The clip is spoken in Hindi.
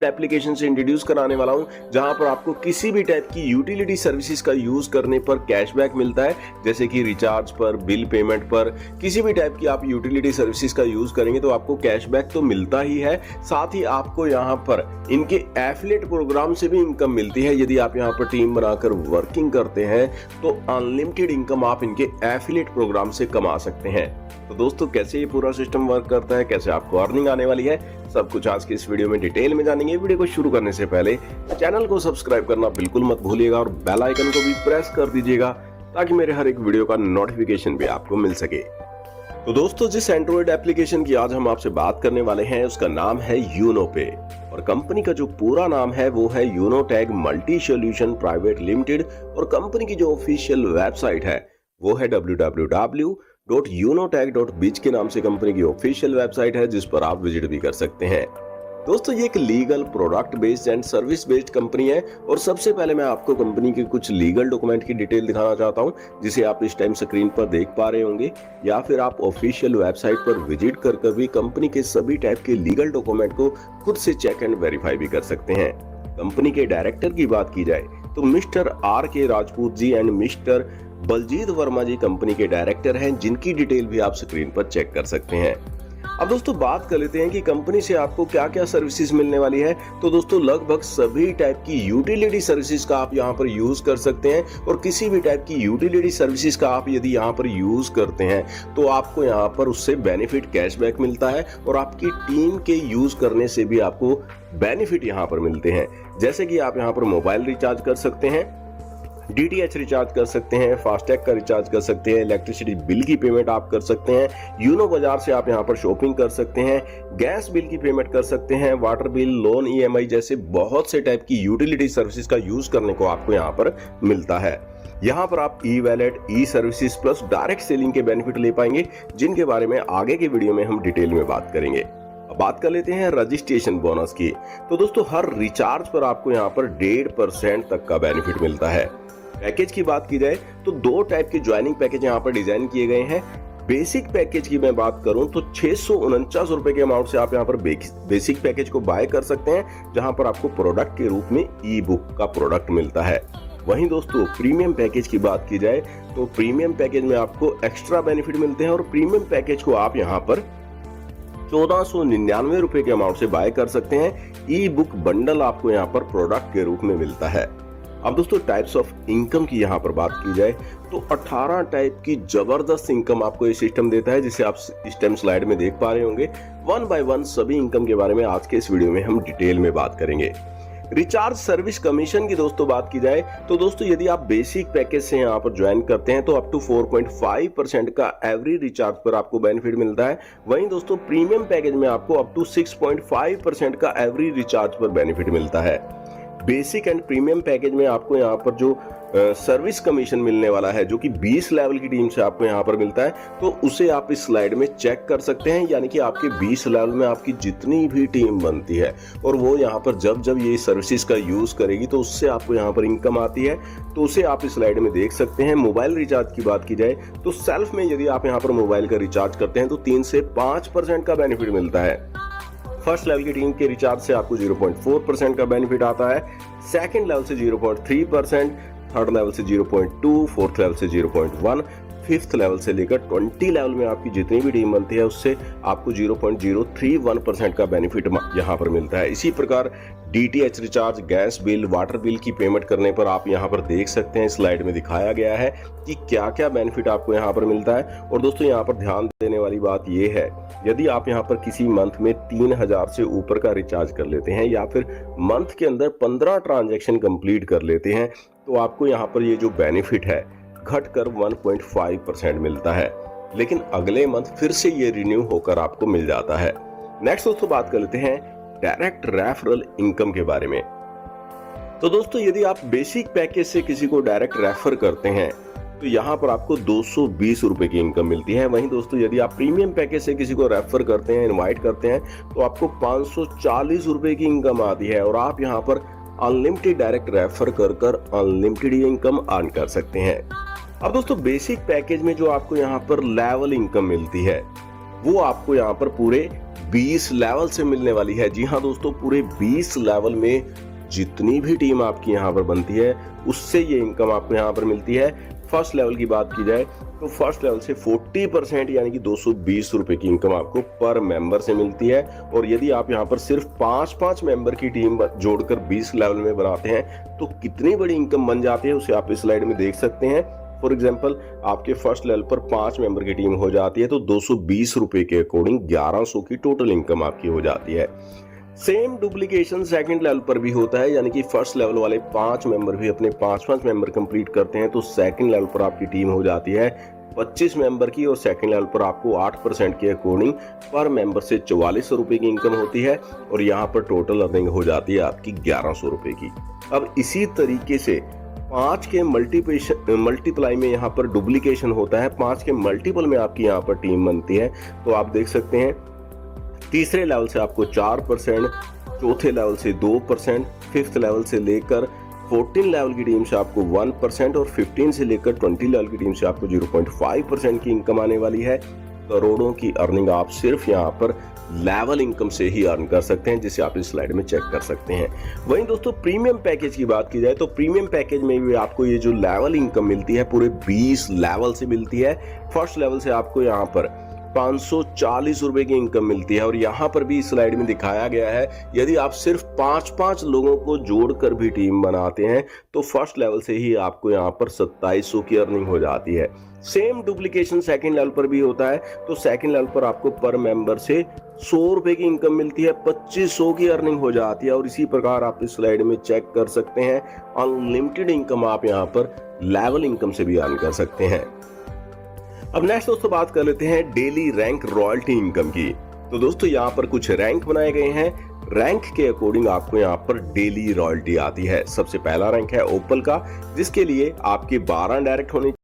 एप्लीकेशन से इंट्रोड्यूस कराने वाला हूं, जहां पर आपको किसी भी टाइप की यूटिलिटी सर्विसेज का यूज करने पर कैशबैक मिलता है। जैसे कि रिचार्ज पर, बिल पेमेंट पर, किसी भी टाइप की आप यूटिलिटी सर्विसेज का यूज करेंगे तो आपको कैशबैक तो मिलता ही है, साथ ही आपको यहां पर इनके एफिलिएट प्रोग्राम से भी इनकम मिलती है। यदि आप यहां पर टीम बनाकर वर्किंग करते हैं तो अनलिमिटेड इनकम आप इनके एफिलिएट प्रोग्राम से कमा सकते हैं। तो दोस्तों, कैसे ये पूरा सिस्टम वर्क करता है, कैसे आपको अर्निंग आने वाली है, सब कुछ आज के इस वीडियो में डिटेल में जानेंगे। वीडियो को शुरू करने से पहले चैनल को सब्सक्राइब करना बिल्कुल मत भूलिएगा और बेल आइकन को भी प्रेस कर दीजिएगा ताकि मेरे हर एक वीडियो का नोटिफिकेशन भी आपको मिल सके। तो दोस्तों, जिस एंड्रॉइड एप्लीकेशन की आज हम आपसे बात करने वाले हैं उसका नाम है यूनो पे और कंपनी का जो पूरा नाम है वो है यूनोटैग मल्टी सॉल्यूशन प्राइवेट लिमिटेड और कंपनी की जो ऑफिशियल वेबसाइट है वो है www.unotag.biz के नाम से कंपनी की ऑफिशियल वेबसाइट है, जिस पर आप विजिट भी कर सकते हैं। दोस्तों, ये एक legal product based and service based company है और सबसे पहले मैं आपको कंपनी के कुछ लीगल डॉक्यूमेंट की डिटेल दिखाना चाहता हूं, जिसे आप इस टाइम स्क्रीन पर देख पा रहे होंगे, या फिर आप ऑफिशियल वेबसाइट पर विजिट कर भी कंपनी के सभी टाइप के लीगल डॉक्यूमेंट को खुद से चेक एंड वेरीफाई भी कर सकते हैं। कंपनी के डायरेक्टर की बात की जाए तो mister R.K. Rajput ji and mister Baljeet Verma ji company के डायरेक्टर हैं, जिनकी डिटेल भी आप स्क्रीन पर चेक कर सकते हैं। अब दोस्तों, बात कर लेते हैं कि कंपनी से आपको क्या क्या सर्विसेज मिलने वाली है। तो दोस्तों, लगभग सभी टाइप की यूटिलिटी सर्विसेज का आप यहां पर यूज कर सकते हैं और किसी भी टाइप की यूटिलिटी सर्विसेज का आप यदि यहां पर यूज करते हैं तो आपको यहां पर उससे बेनिफिट कैशबैक मिलता है और आपकी टीम के यूज करने से भी आपको बेनिफिट यहां पर मिलते हैं। जैसे कि आप यहां पर मोबाइल रिचार्ज कर सकते हैं, DTH रिचार्ज कर सकते हैं, फास्टैग का रिचार्ज कर सकते हैं, इलेक्ट्रिसिटी बिल की पेमेंट आप कर सकते हैं, यूनो बाजार से आप यहां पर शॉपिंग कर सकते हैं, गैस बिल की पेमेंट कर सकते हैं, वाटर बिल, लोन, EMI जैसे बहुत से टाइप की यूटिलिटी सर्विसेज का यूज करने को आपको यहां पर मिलता है। यहाँ पर आप ई-वैलेट, ई-सर्विसेज प्लस डायरेक्ट सेलिंग के बेनिफिट ले पाएंगे, जिनके बारे में आगे के वीडियो में हम डिटेल में बात करेंगे। अब बात कर लेते हैं रजिस्ट्रेशन बोनस की। तो दोस्तों, हर रिचार्ज पर आपको यहाँ पर 1.5% तक का बेनिफिट मिलता है। पैकेज की बात की जाए तो दो टाइप के ज्वाइनिंग पैकेज यहाँ पर डिजाइन किए गए हैं। बेसिक पैकेज की मैं बात करूं तो 649 रुपए के अमाउंट से आप यहाँ पर बेसिक पैकेज को बाय कर सकते हैं, जहां पर आपको प्रोडक्ट के रूप में ई-बुक का प्रोडक्ट मिलता है। वहीं दोस्तों, प्रीमियम पैकेज की बात की जाए तो प्रीमियम पैकेज में आपको एक्स्ट्रा बेनिफिट मिलते हैं और प्रीमियम पैकेज को आप यहाँ पर 1499 रुपए के अमाउंट से बाय कर सकते हैं। ई-बुक बंडल आपको यहाँ पर प्रोडक्ट के रूप में मिलता है। अब दोस्तों, टाइप्स ऑफ इनकम की यहाँ पर बात की जाए तो 18 टाइप की जबरदस्त इनकम आपको ये सिस्टम देता है, जिसे आप इस टाइम स्लाइड में देख पा रहे होंगे। वन बाय वन सभी इनकम के बारे में आज के इस वीडियो में हम डिटेल में बात करेंगे। रिचार्ज सर्विस कमीशन की दोस्तों बात की जाए तो दोस्तों, यदि आप बेसिक पैकेज से यहाँ पर ज्वाइन करते हैं तो अप टू 4.5% का एवरी रिचार्ज पर आपको बेनिफिट मिलता है। वहीं दोस्तों, प्रीमियम पैकेज में आपको अप टू 6.5% का एवरी रिचार्ज पर बेनिफिट मिलता है। बेसिक एंड प्रीमियम पैकेज में आपको यहाँ पर जो सर्विस कमीशन मिलने वाला है, जो कि 20 लेवल की टीम से आपको यहाँ पर मिलता है, तो उसे आप इस स्लाइड में चेक कर सकते हैं। यानी कि आपके 20 लेवल में आपकी जितनी भी टीम बनती है और वो यहाँ पर जब जब ये सर्विसेज का यूज करेगी तो उससे आपको यहाँ पर इनकम आती है, तो उसे आप इस स्लाइड में देख सकते हैं। मोबाइल रिचार्ज की बात की जाए तो सेल्फ में यदि आप यहाँ पर मोबाइल का रिचार्ज करते हैं तो 3 से 5% का बेनिफिट मिलता है। फर्स्ट लेवल की टीम के रिचार्ज से आपको 0.4% का बेनिफिट आता है, सेकंड लेवल से 0.3%, थर्ड लेवल से 0.2, फोर्थ लेवल से 0.1, फिफ्थ लेवल से लेकर 20 लेवल में आपकी जितनी भी टीम बनती है उससे आपको 0.031% का बेनिफिट यहाँ पर मिलता है। इसी प्रकार DTH recharge, gas bill, water bill की पेमेंट करने पर आप यहाँ पर देख सकते हैं, स्लाइड में दिखाया गया है कि क्या क्या बेनिफिट आपको यहाँ पर मिलता है। और दोस्तों, यहाँ पर ध्यान देने वाली बात ये है, यदि आप यहाँ पर किसी मंथ में 3000 से ऊपर का रिचार्ज कर लेते हैं या फिर मंथ के अंदर 15 ट्रांजैक्शन कंप्लीट कर लेते हैं तो आपको यहाँ पर ये जो बेनिफिट है घटकर 1.5% मिलता है, लेकिन अगले मंथ फिर से ये रिन्यू होकर आपको मिल जाता है। नेक्स्ट दोस्तों, बात कर लेते हैं डायरेक्ट रेफरल इनकम के बारे में। तो दोस्तों, यदि आप बेसिक पैकेज से किसी को डायरेक्ट रेफर करते हैं तो यहाँ पर आपको 220 रुपए की इनकम मिलती है। वहीं दोस्तों, यदि आप प्रीमियम पैकेज से किसी को रेफर करते हैं, इनवाइट करते हैं, तो आपको 540 रुपए की इनकम आती है और आप यहाँ पर अनलिमिटेड डायरेक्ट रेफर कर अनलिमिटेड इनकम अर्न कर सकते हैं। अब दोस्तों, बेसिक पैकेज में जो आपको यहाँ पर लेवल इनकम मिलती है वो आपको यहाँ पर पूरे 20 लेवल से मिलने वाली है। जी हाँ दोस्तों, पूरे 20 लेवल में जितनी भी टीम आपकी यहाँ पर बनती है उससे ये इनकम आपको यहाँ पर मिलती है। फर्स्ट लेवल की बात की जाए तो फर्स्ट लेवल से 40% यानी कि 220 रुपए की इनकम आपको पर मेंबर से मिलती है। और यदि आप यहाँ पर सिर्फ 5-5 मेंबर की टीम जोड़कर 20 लेवल में बनाते हैं तो कितनी बड़ी इनकम बन जाती है उसे आप इस स्लाइड में देख सकते हैं। फॉर एग्जाम्पल, आपके फर्स्ट लेवल पर 5 मेंबर की टीम हो जाती है तो 220 रुपए के अकॉर्डिंग 1100 की टोटल इनकम आपकी हो जाती है। सेम डुप्लीकेशन सेकंड लेवल पर भी होता है, यानी कि फर्स्ट लेवल वाले 5 मेंबर भी अपने 5-5 मेंबर कंप्लीट करते हैं तो सेकंड लेवल पर आपकी टीम हो जाती है 25 मेंबर की और सेकंड लेवल पर आपको 8% के अकॉर्डिंग पर मेंबर से 4400 रुपए की इनकम होती है और यहाँ पर टोटल अर्निंग हो जाती है आपकी 1100 रुपए की। अब इसी तरीके से 5 के मल्टीप्लाई में यहाँ पर डुप्लीकेशन होता है, 5 के मल्टीपल में आपकी यहाँ पर टीम बनती है। तो आप देख सकते हैं तीसरे लेवल से आपको 4%, चौथे लेवल से 2%, फिफ्थ लेवल से लेकर 14 लेवल की टीम से आपको 1% और 15 से लेकर 20 लेवल की टीम से आपको 0.5% की इनकम आने वाली है। करोड़ों की अर्निंग आप सिर्फ यहाँ पर लेवल इनकम से ही अर्न कर सकते हैं, जिसे आप इस स्लाइड में चेक कर सकते हैं। वहीं दोस्तों प्रीमियम पैकेज की बात की जाए तो प्रीमियम पैकेज में भी आपको ये जो लेवल इनकम मिलती है पूरे 20 लेवल से मिलती है। फर्स्ट लेवल से आपको यहाँ पर 540 रुपए की इनकम मिलती है और यहाँ पर भी इस स्लाइड में दिखाया गया है यदि आप सिर्फ 5-5 लोगों को जोड़कर भी टीम बनाते हैं तो फर्स्ट लेवल से ही आपको यहाँ पर 2700 की अर्निंग हो जाती है। सेम डुप्लीकेशन सेकंड लेवल पर भी होता है तो सेकंड लेवल पर आपको पर मेंबर से 100 रुपए की इनकम मिलती है, 2500 की अर्निंग हो जाती है। और इसी प्रकार आप इस स्लाइड में चेक कर सकते हैं अनलिमिटेड इनकम आप यहाँ पर लेवल इनकम से भी अर्न कर सकते हैं। अब नेक्स्ट दोस्तों बात कर लेते हैं डेली रैंक रॉयल्टी इनकम की। तो दोस्तों यहाँ पर कुछ रैंक बनाए गए हैं, रैंक के अकॉर्डिंग आपको यहाँ पर डेली रॉयल्टी आती है। सबसे पहला रैंक है ओपल का, जिसके लिए आपके 12 डायरेक्ट होने